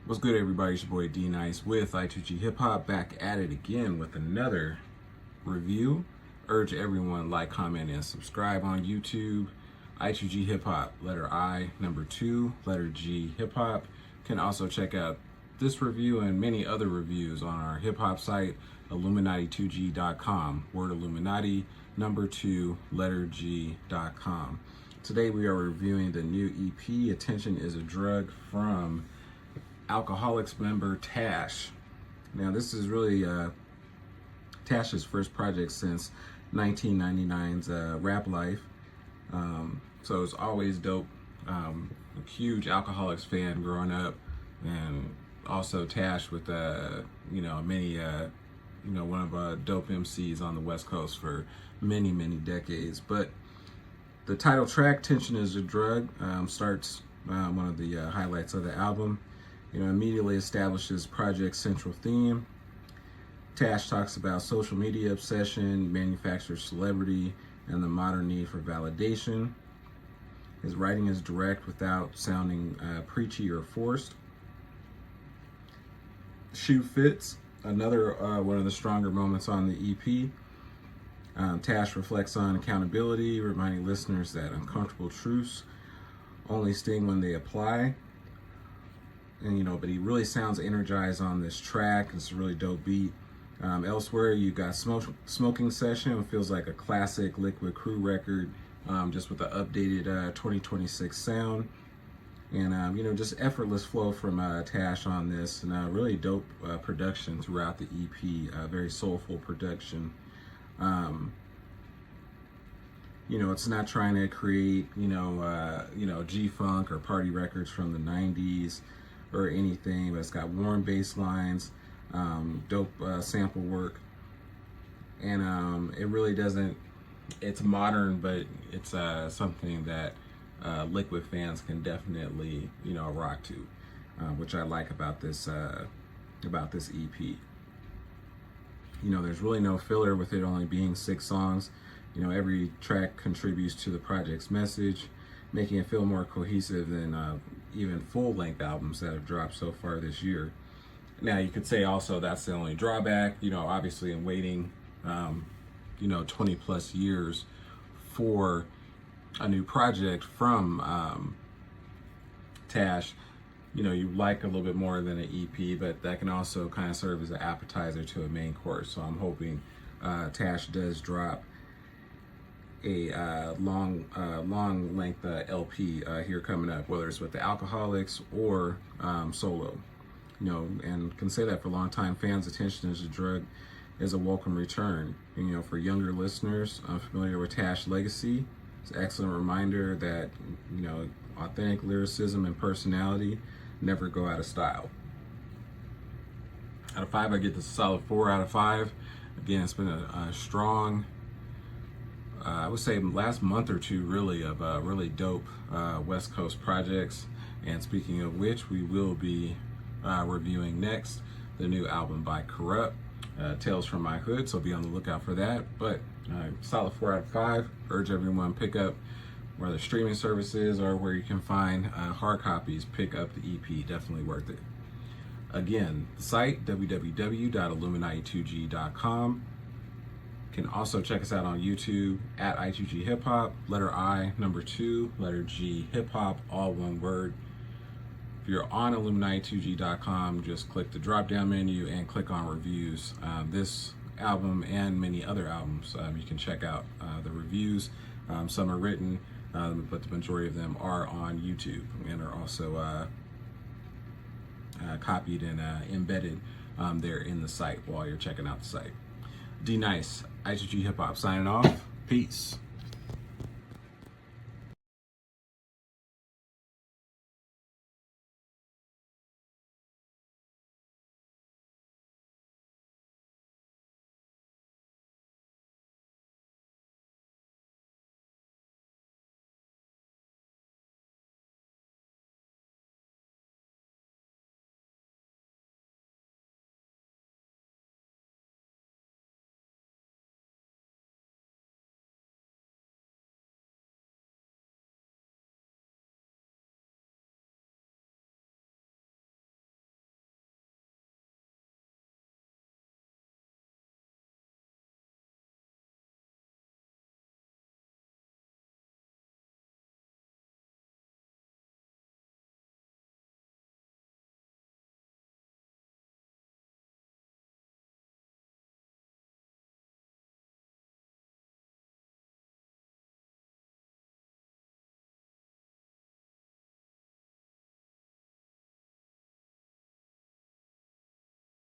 What's good, everybody? It's your boy D Nice with I2G Hip Hop, back at it again with another review. Urge everyone like, comment, and subscribe on YouTube. I2G Hip Hop, letter I, number 2, letter G Hip Hop. Can also check out this review and many other reviews on our hip hop site, Illuminati2G.com. Word Illuminati, number 2, letter G.com. Today we are reviewing the new EP, Attention is a Drug, from Alkaholiks member Tash. Now, this is really Tash's first project since 1999's Rap Life. So it's always dope. A huge Alkaholiks fan growing up, and also Tash with many one of dope MCs on the West Coast for many decades. But the title track, Tension is a Drug, starts one of the highlights of the album. Immediately establishes project's central theme. Tash talks about social media obsession, manufactured celebrity, and the modern need for validation. His writing is direct without sounding preachy or forced. Shoe fits, another one of the stronger moments on the EP. Tash reflects on accountability, reminding listeners that uncomfortable truths only sting when they apply. And but he really sounds energized on this track. It's a really dope beat. Elsewhere, you got Smoking Session. It feels like a classic Liquid Crew record, just with the updated 2026 sound. And just effortless flow from Tash on this, and really dope production throughout the EP. Very soulful production. It's not trying to create G-Funk or party records from the 90s or anything, but it's got warm bass lines, dope sample work, and it really doesn't, it's modern, but it's something that Liquid fans can definitely rock to, which I like about this EP. There's really no filler with it only being 6 songs. Every track contributes to the project's message, making it feel more cohesive than even full-length albums that have dropped so far this year. Now, you could say also that's the only drawback, obviously in waiting, 20 plus years for a new project from Tash. You like a little bit more than an EP, but that can also kind of serve as an appetizer to a main course. So I'm hoping Tash does drop a long length LP here coming up, whether it's with the Alkaholiks or solo. And can say that for longtime fans, Attention is a Drug is a welcome return. For younger listeners unfamiliar with Tash legacy, it's an excellent reminder that authentic lyricism and personality never go out of style. Out of 5, I get this a solid 4 out of 5. Again, it's been a strong, I would say, last month or two really of really dope West Coast projects. And speaking of which, we will be reviewing next the new album by Corrupt, Tales from My Hood, so be on the lookout for that. But solid 4 out of 5. Urge everyone pick up whether streaming services or where you can find hard copies. Pick up the EP, definitely worth it. Again, the site www.illuminati2g.com. Can also check us out on YouTube at I2G Hip Hop, letter I, number 2, letter G Hip Hop, all one word. If you're on Illuminati2G.com, just click the drop down menu and click on reviews. This album and many other albums, you can check out the reviews. Some are written, but the majority of them are on YouTube and are also copied and embedded there in the site while you're checking out the site. D Nice, I2G Hip Hop signing off. Peace.